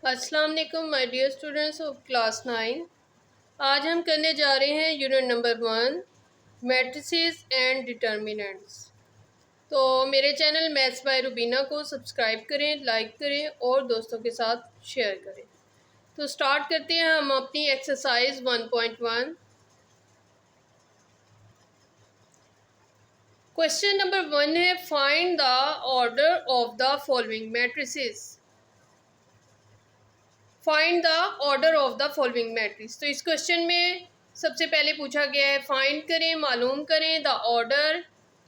अस्सलाम वालेकुम my dear students of class 9। आज हम करने जा रहे हैं unit number 1 matrices and determinants. तो मेरे चैनल मैथ्स बाय रुबीना को सब्सक्राइब करें, लाइक करें और दोस्तों के साथ शेयर करें। तो स्टार्ट करते हैं हम अपनी एक्सरसाइज 1.1। क्वेश्चन नंबर 1 है find the order of the following matrices. Find the order of the following matrix. तो इस क्वेश्चन में सबसे पहले पूछा गया है फाइंड करें, मालूम करें द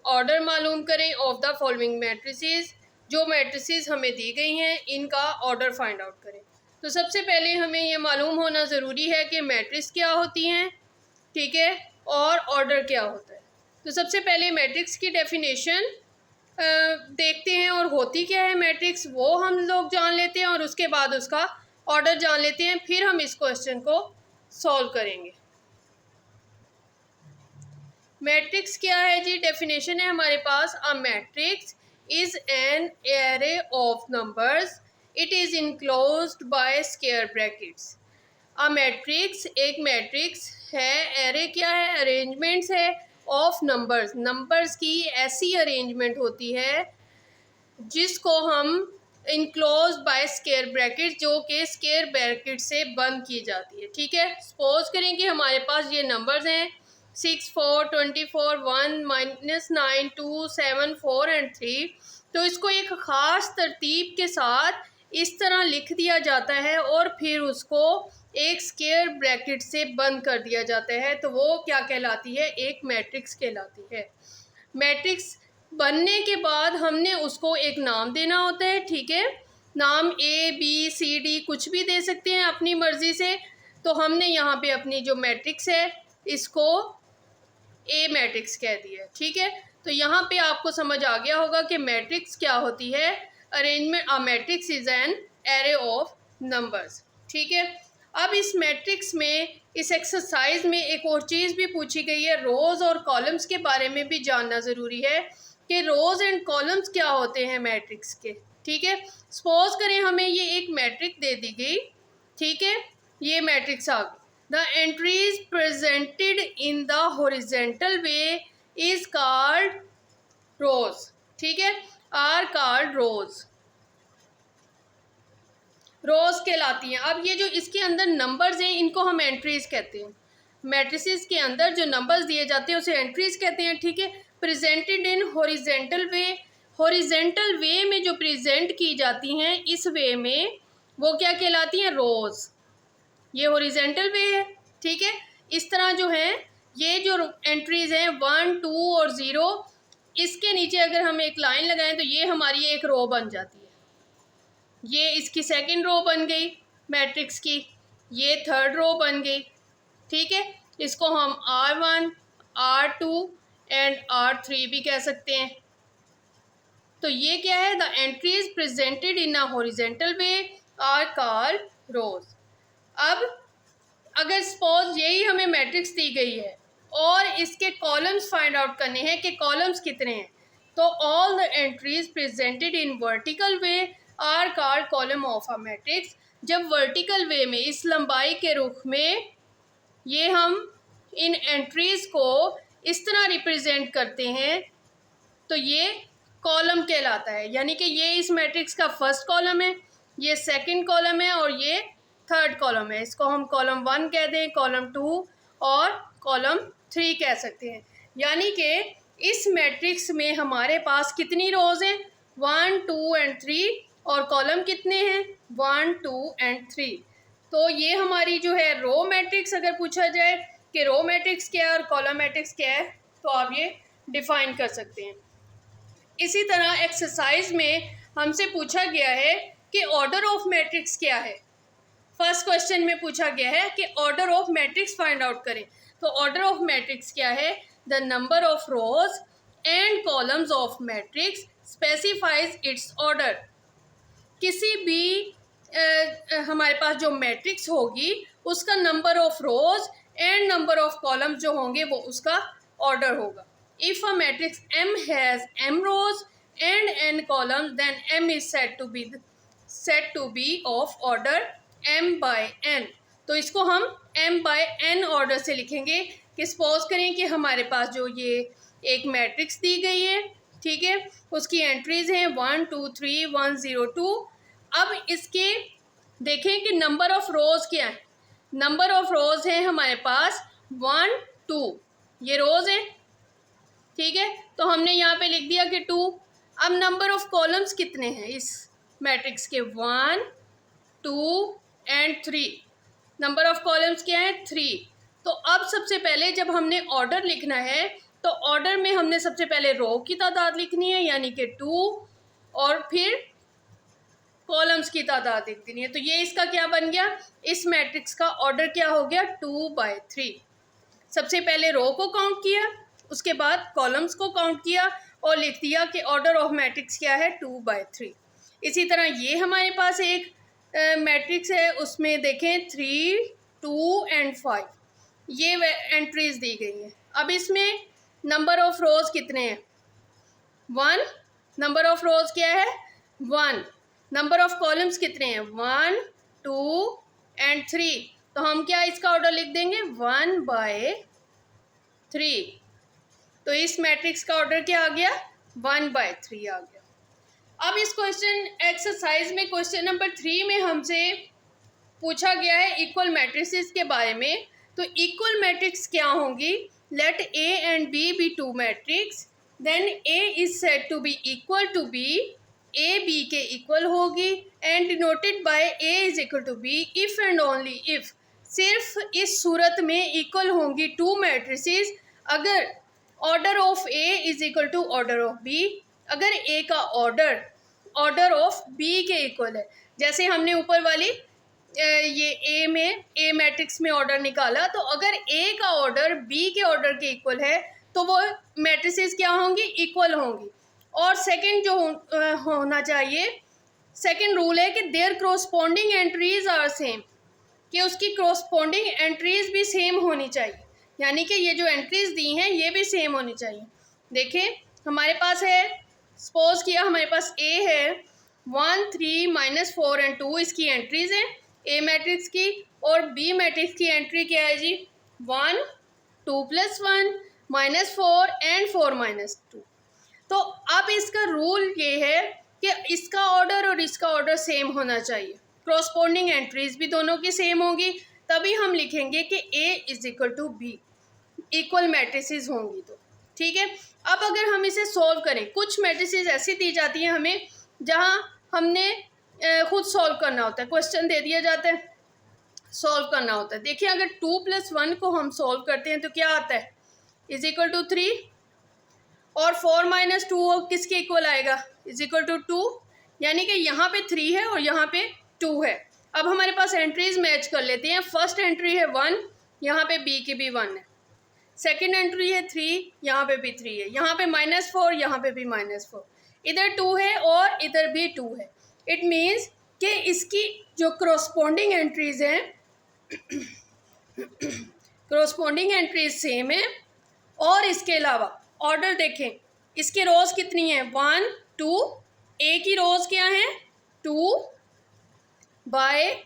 ऑर्डर मालूम करें ऑफ द फॉलोइंग मैट्रिसेस। जो मैट्रिसेस हमें दी गई हैं इनका ऑर्डर फाइंड आउट करें। तो सबसे पहले हमें ये मालूम होना ज़रूरी है कि मैट्रिक्स क्या होती हैं, ठीक है, और ऑर्डर क्या होता है। तो सबसे पहले मैट्रिक्स की डेफिनेशन देखते हैं और होती क्या है मैट्रिक्स वो हम लोग जान लेते हैं और उसके बाद उसका ऑर्डर जान लेते हैं, फिर हम इस क्वेश्चन को सॉल्व करेंगे। मैट्रिक्स क्या है जी? डेफिनेशन है हमारे पास, a matrix is an array of numbers, it is enclosed by square brackets. A matrix एक मैट्रिक्स है, एरे क्या है? अरेंजमेंट्स है ऑफ नंबर्स। नंबर्स की ऐसी अरेंजमेंट होती है जिसको हम इनक्लोज बाय स्क्वायर ब्रैकेट, जो कि स्क्वायर ब्रैकेट से बंद की जाती है, ठीक है। सपोज करें कि हमारे पास ये नंबर्स हैं 6, 4, 24, 1, -9, 2, 7, 4 एंड 3। तो इसको एक ख़ास तरतीब के साथ इस तरह लिख दिया जाता है और फिर उसको एक स्क्वायर ब्रैकेट से बंद कर दिया जाता है, तो वो क्या कहलाती है? एक मैट्रिक्स कहलाती है। मैट्रिक्स बनने के बाद हमने उसको एक नाम देना होता है, ठीक है। नाम ABCD कुछ भी दे सकते हैं अपनी मर्ज़ी से। तो हमने यहाँ पे अपनी जो मैट्रिक्स है इसको ए मैट्रिक्स कह दिया, ठीक है। तो यहाँ पे आपको समझ आ गया होगा कि मैट्रिक्स क्या होती है। Arrangement, a matrix is an array of numbers, ठीक है। अब इस मैट्रिक्स में, इस एक्सरसाइज में एक और चीज़ भी पूछी गई है, रोज़ और कॉलम्स के बारे में भी जानना ज़रूरी है कि रोज़ एंड कॉलम्स क्या होते हैं मैट्रिक्स के, ठीक है। सपोज करें हमें ये एक मैट्रिक्स दे दी गई, ठीक है, ये मैट्रिक्स आ गई। The entries presented in the horizontal way is called rows, ठीक है, are called rows, रोज कहलाती हैं। अब ये जो इसके अंदर नंबर्स हैं इनको हम एंट्रीज कहते हैं। मैट्रिसेस के अंदर जो नंबर्स दिए जाते हैं उसे एंट्रीज कहते हैं, ठीक है। Presented in horizontal way, horizontal way में जो प्रेजेंट की जाती हैं इस वे में वो क्या कहलाती हैं? रोज। ये हॉरिजेंटल वे है, ठीक है। इस तरह जो है ये जो एंट्रीज हैं 1, 2 और 0, इसके नीचे अगर हम एक लाइन लगाएं तो ये हमारी एक रो बन जाती है। ये इसकी सेकंड रो बन गई मैट्रिक्स की, ये थर्ड रो बन गई, ठीक है। इसको हम R1, R2 एंड R3 भी कह सकते हैं। तो ये क्या है? The entries presented in a horizontal way are called rows. अब अगर सपोज यही हमें मैट्रिक्स दी गई है और इसके कॉलम्स फाइंड आउट करने हैं कि कॉलम्स कितने हैं, तो all the entries presented in vertical way are called column of a matrix. जब वर्टिकल वे में, इस लंबाई के रुख में, ये हम इन एंट्रीज को इस तरह रिप्रेजेंट करते हैं तो ये कॉलम कहलाता है। यानी कि ये इस मैट्रिक्स का फर्स्ट कॉलम है, ये सेकंड कॉलम है और ये थर्ड कॉलम है। इसको हम कॉलम 1 कह दें, कॉलम 2 और कॉलम 3 कह सकते हैं। यानी कि इस मैट्रिक्स में हमारे पास कितनी रोज हैं? 1, 2 एंड 3। और कॉलम कितने हैं? 1, 2 एंड 3। तो ये हमारी जो है रो मैट्रिक्स, अगर पूछा जाए कि रो मैट्रिक्स क्या है और कॉलम मैट्रिक्स क्या है, तो आप ये डिफाइन कर सकते हैं। इसी तरह एक्सरसाइज में हमसे पूछा गया है कि ऑर्डर ऑफ मैट्रिक्स क्या है। फर्स्ट क्वेश्चन में पूछा गया है कि order of matrix find out करें। तो ऑर्डर ऑफ मैट्रिक्स क्या है? The number of rose and columns of matrix specifies it's order. किसी भी हमारे पास जो मैट्रिक्स होगी उसका number of rose and number of column जो होंगे वो उसका ऑर्डर होगा। If a matrix M has M rows and N columns then M is said to be set to be of order m/n। तो इसको हम m/n ऑर्डर से लिखेंगे कि सपोज करें कि हमारे पास जो ये एक मैट्रिक्स दी गई है, ठीक है, उसकी एंट्रीज हैं 1 2 3 1 0 2। अब इसके देखें कि नंबर ऑफ रोज क्या है। नंबर ऑफ रोज है हमारे पास 1 2, ये रोज है, ठीक है, तो हमने यहाँ पे लिख दिया कि 2। अब नंबर ऑफ कॉलम्स कितने हैं इस मैट्रिक्स के, 1 2 एंड 3। नंबर ऑफ कॉलम्स क्या है, 3। तो अब सबसे पहले जब हमने ऑर्डर लिखना है तो ऑर्डर में हमने सबसे पहले रो की तादाद लिखनी है यानी कि 2, और फिर कॉलम्स की तादाद लिख देनी है। तो ये इसका क्या बन गया, इस मैट्रिक्स का ऑर्डर क्या हो गया, 2/3। सबसे पहले रो को काउंट किया, उसके बाद कॉलम्स को काउंट किया और लिख दिया कि ऑर्डर ऑफ मैट्रिक्स क्या है, 2/3। इसी तरह ये हमारे पास एक मैट्रिक्स है, उसमें देखें 3 2 एंड 5 ये एंट्रीज दी गई हैं। अब इसमें नंबर ऑफ रोज कितने हैं, 1। नंबर ऑफ रोज क्या है, 1। नंबर ऑफ कॉलम्स कितने हैं, 1 2 एंड 3। तो हम क्या इसका ऑर्डर लिख देंगे, 1/3। तो इस मैट्रिक्स का ऑर्डर क्या आ गया, 1/3 आ गया। अब इस क्वेश्चन एक्सरसाइज में क्वेश्चन नंबर 3 में हमसे पूछा गया है इक्वल मैट्रिसेस के बारे में। तो इक्वल मैट्रिक्स क्या होंगी, let A and B be two matrix, then A is said to B equal to B, A B के इक्वल होगी, and denoted by A is equal to B if and only if. सिर्फ इस सूरत में equal होंगी two matrices अगर order of A is equal to order of B, अगर A का ऑर्डर ऑफ बी के इक्वल है। जैसे हमने ऊपर वाली ये ए मैट्रिक्स में ऑर्डर निकाला, तो अगर ए का ऑर्डर बी के ऑर्डर के इक्वल है तो वो मैट्रिसेस क्या होंगी, इक्वल होंगी। और सेकंड जो होना चाहिए, सेकंड रूल है कि there corresponding entries are same, कि उसकी कॉरस्पॉन्डिंग एंट्रीज भी सेम होनी चाहिए, यानी कि ये जो एंट्रीज दी हैं ये भी सेम होनी चाहिए। देखें हमारे पास है, सपोज किया हमारे पास ए है 1 3 -4 एंड 2 इसकी एंट्रीज हैं ए मैट्रिक्स की, और बी मैट्रिक्स की एंट्री क्या है जी, 1 2 + 1 -4 एंड 4 -2। तो अब इसका रूल ये है कि इसका ऑर्डर और इसका ऑर्डर सेम होना चाहिए, कॉरस्पॉन्डिंग एंट्रीज भी दोनों की सेम होगी, तभी हम लिखेंगे कि A is equal to B, equal matrices होंगी। तो ठीक है, अब अगर हम इसे सॉल्व करें, कुछ मैट्रिसेस ऐसी दी जाती हैं हमें जहां हमने खुद सॉल्व करना होता है, क्वेश्चन दे दिया जाता है, सॉल्व करना होता है। देखिए अगर 2 + 1 को हम सॉल्व करते हैं तो क्या आता है, इज इक्वल टू 3, और 4 - 2 किसके इक्वल आएगा, इज इक्वल टू 2, यानी कि यहाँ पे 3 है और यहाँ पे 2 है। अब हमारे पास एंट्रीज मैच कर लेते हैं। फर्स्ट एंट्री है 1, यहाँ पे बी की भी 1 है। सेकेंड एंट्री है 3, यहाँ पे भी 3 है। यहाँ पे -4, यहाँ पे भी -4, इधर 2 है और इधर भी 2 है। इट मीन्स कि इसकी जो कॉरस्पॉन्डिंग एंट्रीज हैं कॉरस्पॉन्डिंग एंट्रीज सेम है। और इसके अलावा ऑर्डर देखें, इसके रोज कितनी है, 1 2, ए की रोज क्या है 2, बाय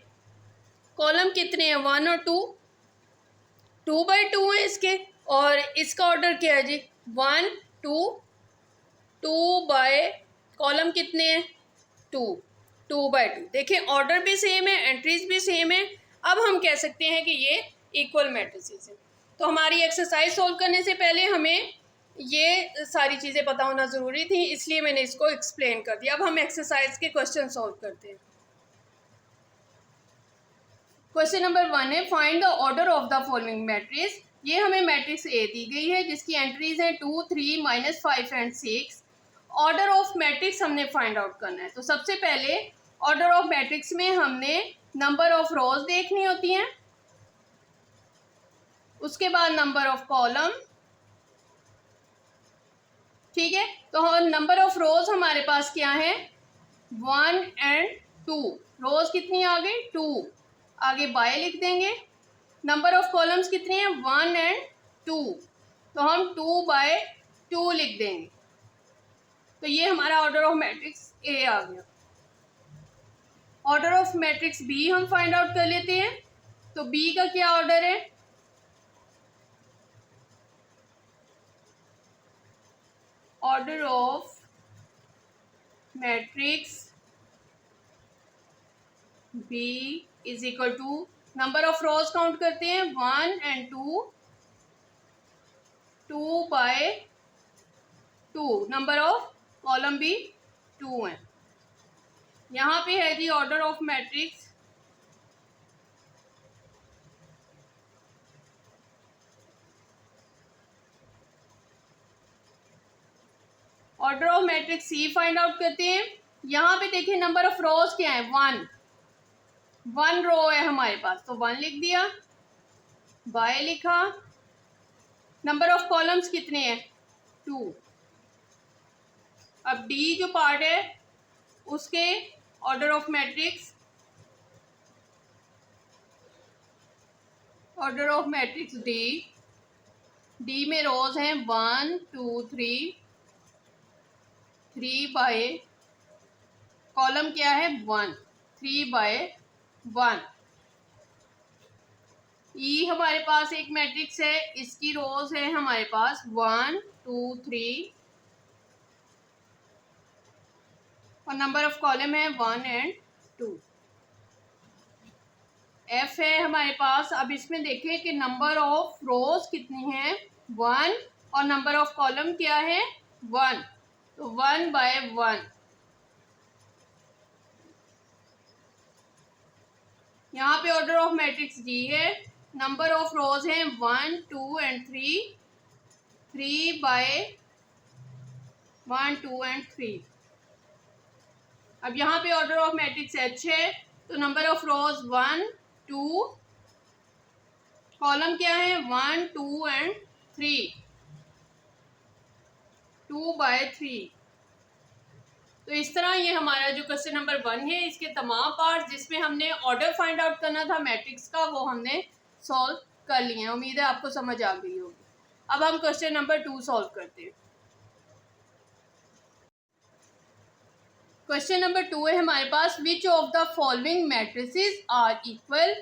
कॉलम कितने हैं 1 और 2, 2/2 है इसके, और इसका ऑर्डर क्या है जी 1 2, 2 बाय कॉलम कितने हैं 2, 2/2। देखें ऑर्डर भी सेम है, एंट्रीज भी सेम है। अब हम कह सकते हैं कि ये इक्वल मैट्रिसेस है। तो हमारी एक्सरसाइज सॉल्व करने से पहले हमें ये सारी चीज़ें पता होना ज़रूरी थी, इसलिए मैंने इसको एक्सप्लेन कर दिया। अब हम एक्सरसाइज के क्वेश्चन सॉल्व करते हैं। क्वेश्चन नंबर 1 है, find the order of the following matrix. ये हमें मैट्रिक्स ए दी गई है जिसकी एंट्रीज हैं 2 3 -5 एंड 6। ऑर्डर ऑफ मैट्रिक्स हमने फाइंड आउट करना है। तो सबसे पहले ऑर्डर ऑफ मैट्रिक्स में हमने नंबर ऑफ रोज देखनी होती हैं, उसके बाद नंबर ऑफ कॉलम, ठीक है। तो नंबर ऑफ रोज हमारे पास क्या है 1 एंड 2, रोज कितनी आ गई 2, आगे बाय लिख देंगे। नंबर ऑफ कॉलम्स कितने हैं 1 एंड 2, तो हम 2/2 लिख देंगे। तो ये हमारा ऑर्डर ऑफ मैट्रिक्स ए आ गया। ऑर्डर ऑफ मैट्रिक्स बी हम फाइंड आउट कर लेते हैं। तो बी का क्या ऑर्डर है? Order of matrix B is equal to, number of rows count करते हैं 1 and 2, 2 by 2, number of column भी 2 है। यहाँ पे है जी order of matrix order of matrix C find out करते हैं। यहाँ पे देखिए नंबर ऑफ रोज क्या है? 1 रो है हमारे पास, तो 1 लिख दिया, बाय लिखा। नंबर ऑफ कॉलम्स कितने हैं? 2। अब डी जो पार्ट है उसके order of matrix, order of matrix D में रोज हैं 1 2 3, 3 बाय कॉलम क्या है? 1, 3 बाय 1। ई हमारे पास एक मैट्रिक्स है, इसकी रोज है हमारे पास 1 2 3 और नंबर ऑफ कॉलम है 1 and 2। एफ है हमारे पास। अब इसमें देखें कि नंबर ऑफ रोज कितनी है? 1 और नंबर ऑफ कॉलम क्या है? 1, तो 1 बाय 1। यहाँ पे ऑर्डर ऑफ मैट्रिक्स जी है, नंबर ऑफ रोज हैं 1 2 and 3, 3 बाय 1 2 and 3। अब यहाँ पे ऑर्डर ऑफ मैट्रिक्स एच है, तो नंबर ऑफ रोज 1 2, कॉलम क्या है? 1 2 and 3, 2 बाय 3। तो इस तरह ये हमारा जो क्वेश्चन नंबर 1 है, इसके तमाम पार्ट जिसमें हमने ऑर्डर फाइंड आउट करना था मैट्रिक्स का, वो हमने सॉल्व कर लिए हैं। उम्मीद है आपको समझ आ गई होगी। अब हम क्वेश्चन नंबर 2 सॉल्व करते हैं। क्वेश्चन नंबर 2 है हमारे पास, which of the following matrices are equal.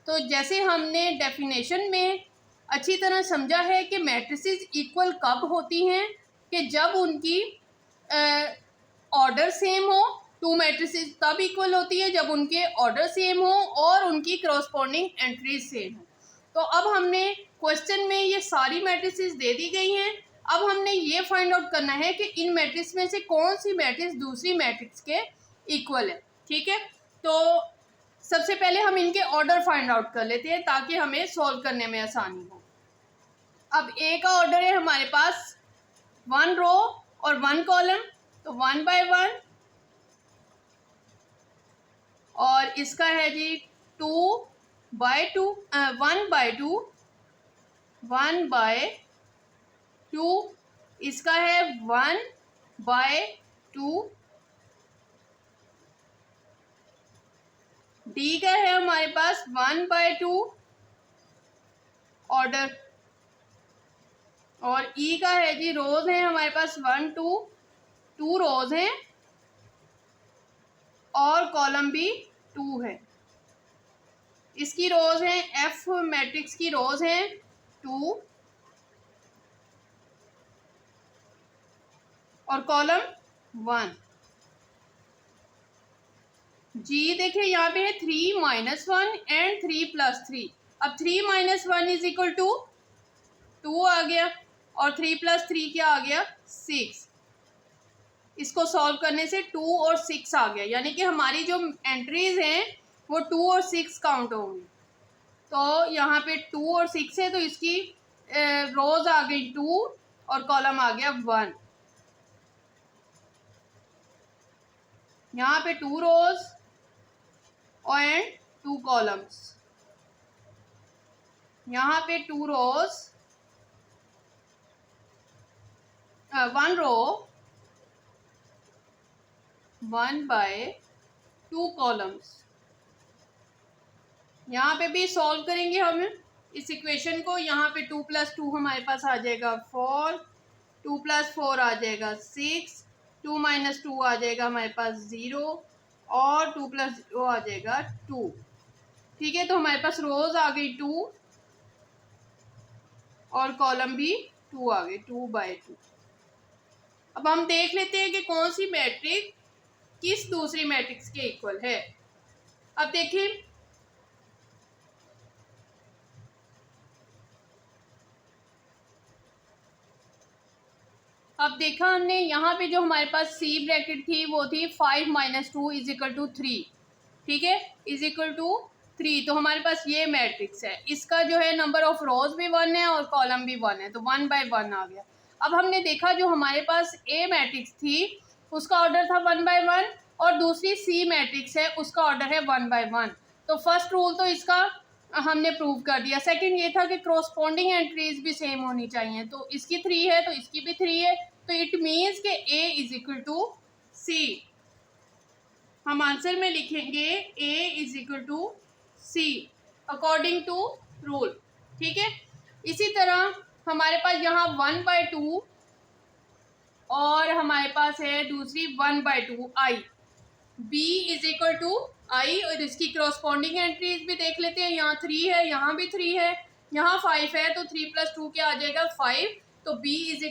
तो जैसे हमने डेफिनेशन में अच्छी तरह समझा है कि मैट्रिसेस इक्वल कब होती हैं, कि जब उनकी ऑर्डर सेम हो। 2 मैट्रिसेस तब इक्वल होती है जब उनके ऑर्डर सेम हो और उनकी करस्पॉन्डिंग एंट्रीज सेम हो। तो अब हमने क्वेश्चन में ये सारी मैट्रिसेस दे दी गई हैं। अब हमने ये फाइंड आउट करना है कि इन मैट्रिक्स में से कौन सी मैट्रिक्स दूसरी मैट्रिक्स के इक्वल है। ठीक है, तो सबसे पहले हम इनके ऑर्डर फाइंड आउट कर लेते हैं ताकि हमें सॉल्व करने में आसानी हो। अब ए का ऑर्डर है हमारे पास 1 रो और 1 कॉलम, तो 1 बाय 1, और इसका है जी 2 बाय 2, 1 बाय 2, 1 बाय 2, इसका है 1 बाय 2। डी का है हमारे पास 1 बाय 2 ऑर्डर, और ई का है जी रोज है हमारे पास 1 2 रोज हैं और कॉलम भी 2 है। इसकी रोज हैं, एफ मैट्रिक्स की रोज हैं 2 और कॉलम 1। जी देखिए यहाँ पे है 3 - 1 एंड 3 + 3। अब 3 - 1 इज इक्वल टू 2 आ गया और 3 + 3 क्या आ गया? 6। इसको सॉल्व करने से 2 और 6 आ गया, यानी कि हमारी जो एंट्रीज हैं वो 2 और 6 काउंट होंगी। तो यहाँ पे 2 और 6 है, तो इसकी रोज आ गई 2 और कॉलम आ गया 1। यहाँ पे 2 रोज एंड 2 कॉलम्स, यहाँ पे 2 रोज 1 रो 1 बाय 2 कॉलम्स। यहाँ पे भी सॉल्व करेंगे हम इस इक्वेशन को। यहाँ पे 2 + 2 हमारे पास आ जाएगा 4, 2 + 4 आ जाएगा 6, 2 - 2 आ जाएगा हमारे पास 0, और 2 प्लस 0 आ जाएगा 2। ठीक है, तो हमारे पास रोज आ गई 2 और कॉलम भी 2 आ गए, 2/2। अब हम देख लेते हैं कि कौन सी मैट्रिक्स किस दूसरी मैट्रिक्स के इक्वल है। अब देखिए, अब देखा हमने यहाँ पे जो हमारे पास सी ब्रैकेट थी वो थी 5 - 2 = 3। ठीक है, =3। तो हमारे पास ये मैट्रिक्स है, इसका जो है नंबर ऑफ रोज भी 1 है और कॉलम भी 1 है, तो 1/1 आ गया। अब हमने देखा जो हमारे पास ए मैट्रिक्स थी उसका ऑर्डर था 1/1 और दूसरी सी मैट्रिक्स है उसका ऑर्डर है 1/1। तो फर्स्ट रूल तो इसका हमने प्रूव कर दिया। सेकंड ये था कि क्रॉसपोंडिंग एंट्रीज भी सेम होनी चाहिए, तो इसकी 3 है तो इसकी भी 3 है, तो इट मीन्स के A = C। हम आंसर में लिखेंगे A = C according to rule. ठीक है, इसी तरह हमारे पास यहाँ 1/2 और हमारे पास है दूसरी 1/2 I। B = I और इसकी क्रॉसपोंडिंग एंट्रीज भी देख लेते हैं। यहाँ 3 है, यहाँ भी 3 है, यहाँ 5 है, तो 3 + 2 क्या आ जाएगा 5। तो B =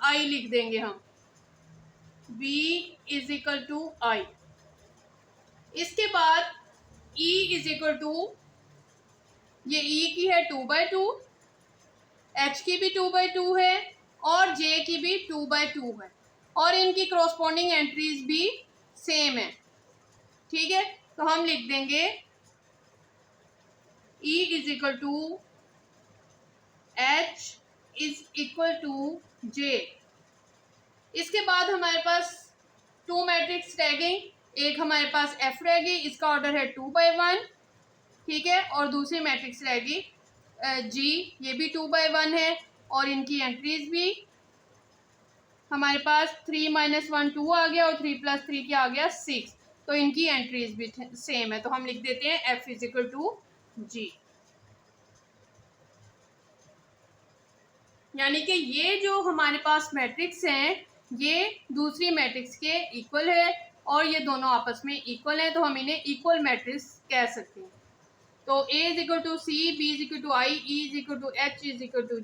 I लिख देंगे हम, B = I। इसके बाद E = ये E की है 2/2, H की भी 2/2 है और J की भी 2/2 है और इनकी क्रॉसपोंडिंग एंट्रीज भी सेम है। ठीक है, तो हम लिख देंगे E = H = J। इसके बाद हमारे पास 2 मैट्रिक्स रह गई, एक हमारे पास F रह गई, इसका ऑर्डर है 2/1। ठीक है, और दूसरी मैट्रिक्स रह गई G, ये भी 2/1 है और इनकी एंट्रीज भी हमारे पास 3 - 1 2 आ गया और 3 + 3 क्या आ गया 6। तो इनकी एंट्रीज भी सेम है, तो हम लिख देते हैं F = G। यानी कि ये जो हमारे पास मैट्रिक्स हैं ये दूसरी मैट्रिक्स के इक्वल है और ये दोनों आपस में इक्वल है, तो हम इन्हें इक्वल मैट्रिक्स कह सकते हैं। तो A = C, B = I, E = H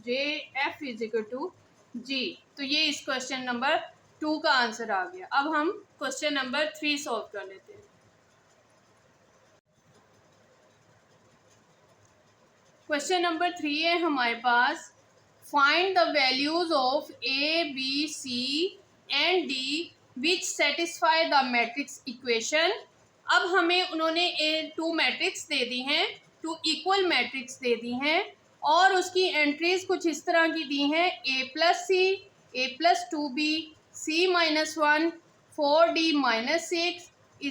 J, F G। तो ये इस क्वेश्चन नंबर 2 का आंसर आ गया। अब हम क्वेश्चन नंबर 3 सॉल्व कर लेते हैं। क्वेश्चन नंबर 3 है हमारे पास, find the values of A, B, C and D which satisfy the matrix equation. अब हमें उन्होंने 2 मैट्रिक्स दे दी हैं, 2 इक्वल मैट्रिक्स दे दी हैं और उसकी एंट्रीज कुछ इस तरह की दी हैं A + C, A + 2B, C - 1, 4D - 6 =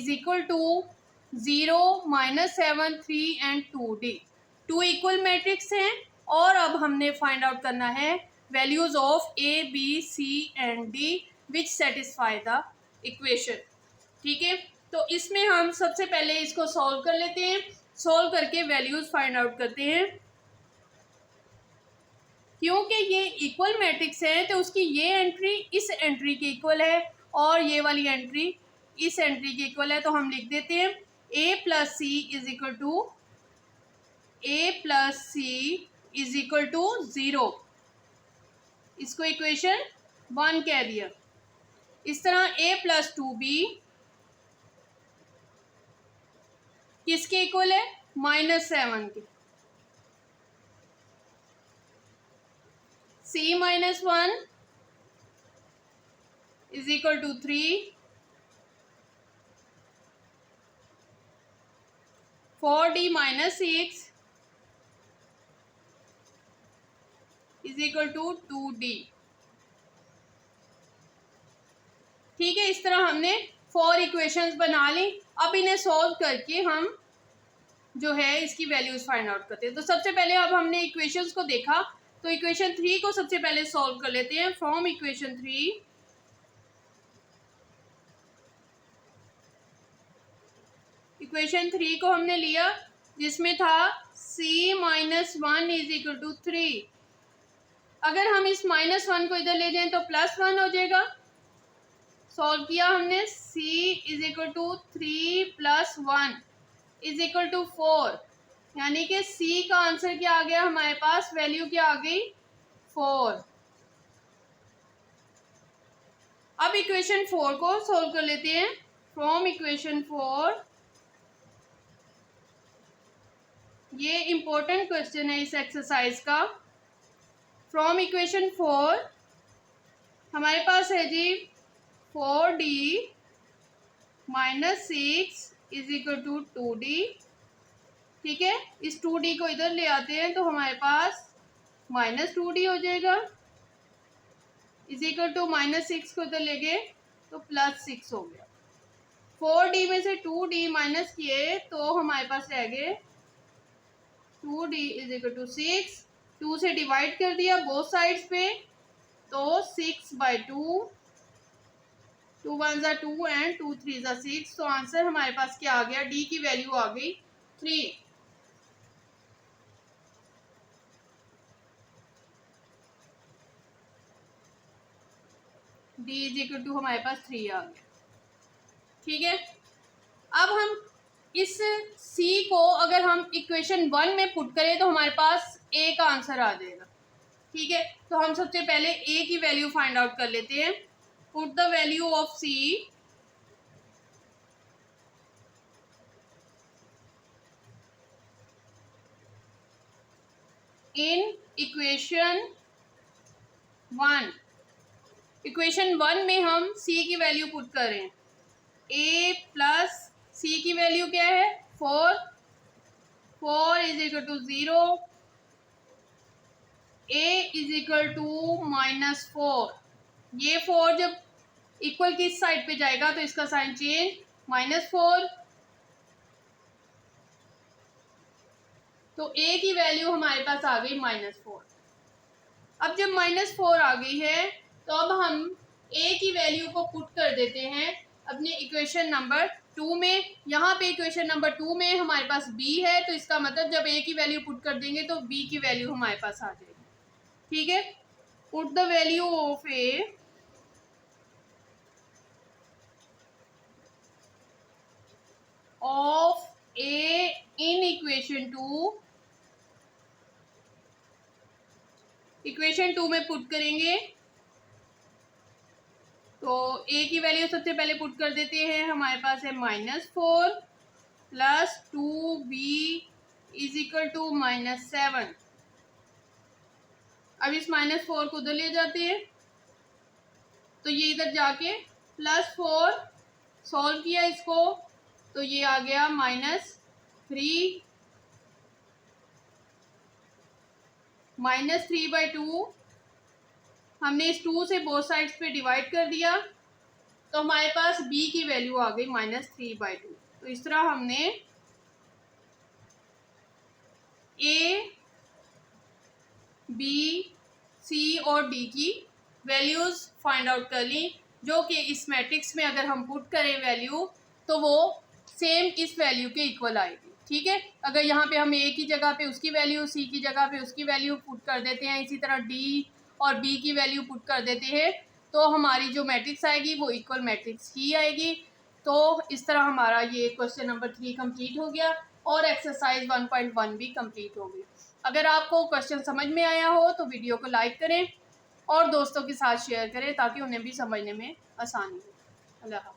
0 - 7 3 and 2D। 2 equal matrix हैं और अब हमने फाइंड आउट करना है values of A, B, C and D which satisfy the equation. ठीक है, तो इसमें हम सबसे पहले इसको सॉल्व कर लेते हैं, सॉल्व करके वैल्यूज फाइंड आउट करते हैं। क्योंकि ये इक्वल मैट्रिक्स है तो उसकी ये एंट्री इस एंट्री के इक्वल है और ये वाली एंट्री इस एंट्री के इक्वल है, तो हम लिख देते हैं A + C = A + C = 0। इसको इक्वेशन 1 कह दिया। इस तरह A + 2B किसके इक्वल है -7 के, C - 1 = 3, 4D - 6 = 2D। ठीक है, इस तरह हमने 4 इक्वेशंस बना ली। अब इन्हें सॉल्व करके हम जो है इसकी वैल्यूज फाइंड आउट करते हैं। तो सबसे पहले अब हमने इक्वेशंस को देखा, तो इक्वेशन 3 को सबसे पहले सॉल्व कर लेते हैं। फ्रॉम इक्वेशन 3 को हमने लिया जिसमें था C - 1 = 3। अगर हम इस -1 को इधर ले जाएं तो +1 हो जाएगा, सॉल्व किया हमने, c is equal to 3 + 1 is equal to 4, यानी कि c का आंसर क्या आ गया हमारे पास, वैल्यू क्या आ गई 4। अब इक्वेशन 4 को सोल्व कर लेते हैं। फ्रॉम इक्वेशन 4, ये इंपॉर्टेंट क्वेश्चन है इस एक्सरसाइज का। फ्रॉम इक्वेशन 4 हमारे पास है जी 4d - 6 is equal to 2d। ठीक है, इस 2d को इधर ले आते हैं तो हमारे पास -2d हो जाएगा, इज इक्वल टू -6 को इधर ले गए तो +6 हो गया। 4d में से 2d माइनस किए तो हमारे पास रह गए 2d इज इक्वल टू 6। 2 से डिवाइड कर दिया बोथ साइड्स पे तो 6/2, 2 1 ज़ा 2 एंड 2 3 ज़ा 6। तो आंसर हमारे पास क्या आ गया, d की वैल्यू आ गई 3। d इज इक्वल टू हमारे पास 3 आ गया। ठीक है, अब हम इस c को अगर हम इक्वेशन 1 में पुट करें तो हमारे पास a का आंसर आ जाएगा। ठीक है, तो हम सबसे पहले a की वैल्यू फाइंड आउट कर लेते हैं। Put the value of c in equation 1। Equation 1 में हम c की वैल्यू पुट करें, a प्लस c की वैल्यू क्या है 4, 4 is equal to 0, a is equal to -4। ये 4 जब इक्वल किस साइड पे जाएगा तो इसका साइन चेंज, -4। तो a की वैल्यू हमारे पास आ गई -4। अब जब -4 आ गई है तो अब हम a की वैल्यू को पुट कर देते हैं अपने इक्वेशन नंबर 2 में। यहाँ पे इक्वेशन नंबर 2 में हमारे पास b है, तो इसका मतलब जब a की वैल्यू पुट कर देंगे तो b की वैल्यू हमारे पास आ जाएगी। ठीक है, put the value of a in equation 2। Equation 2 में पुट करेंगे तो a की वैल्यू सबसे पहले पुट कर देते हैं, हमारे पास है -4 + 2b इज इक्वल टू -7। अब इस -4 को उधर ले जाते हैं तो ये इधर जाके +4, सॉल्व किया इसको तो ये आ गया -3, -3/2। हमने इस 2 से बोथ साइड्स पे डिवाइड कर दिया तो हमारे पास b की वैल्यू आ गई -3/2। तो इस तरह हमने a, b, c और d की वैल्यूज़ फाइंड आउट कर ली, जो कि इस मैट्रिक्स में अगर हम पुट करें वैल्यू तो वो सेम इस वैल्यू के इक्वल आएगी। ठीक है, अगर यहाँ पे हम a की जगह पे उसकी वैल्यू, c की जगह पे उसकी वैल्यू पुट कर देते हैं, इसी तरह d और b की वैल्यू पुट कर देते हैं तो हमारी जो मैट्रिक्स आएगी वो इक्वल मैट्रिक्स ही आएगी। तो इस तरह हमारा ये क्वेश्चन नंबर 3 कंप्लीट हो गया और एक्सरसाइज 1.1 भी कंप्लीट हो गई। अगर आपको क्वेश्चन समझ में आया हो तो वीडियो को लाइक करें और दोस्तों के साथ शेयर करें ताकि उन्हें भी समझने में आसानी हो। अल्लाह हाफ़िज़।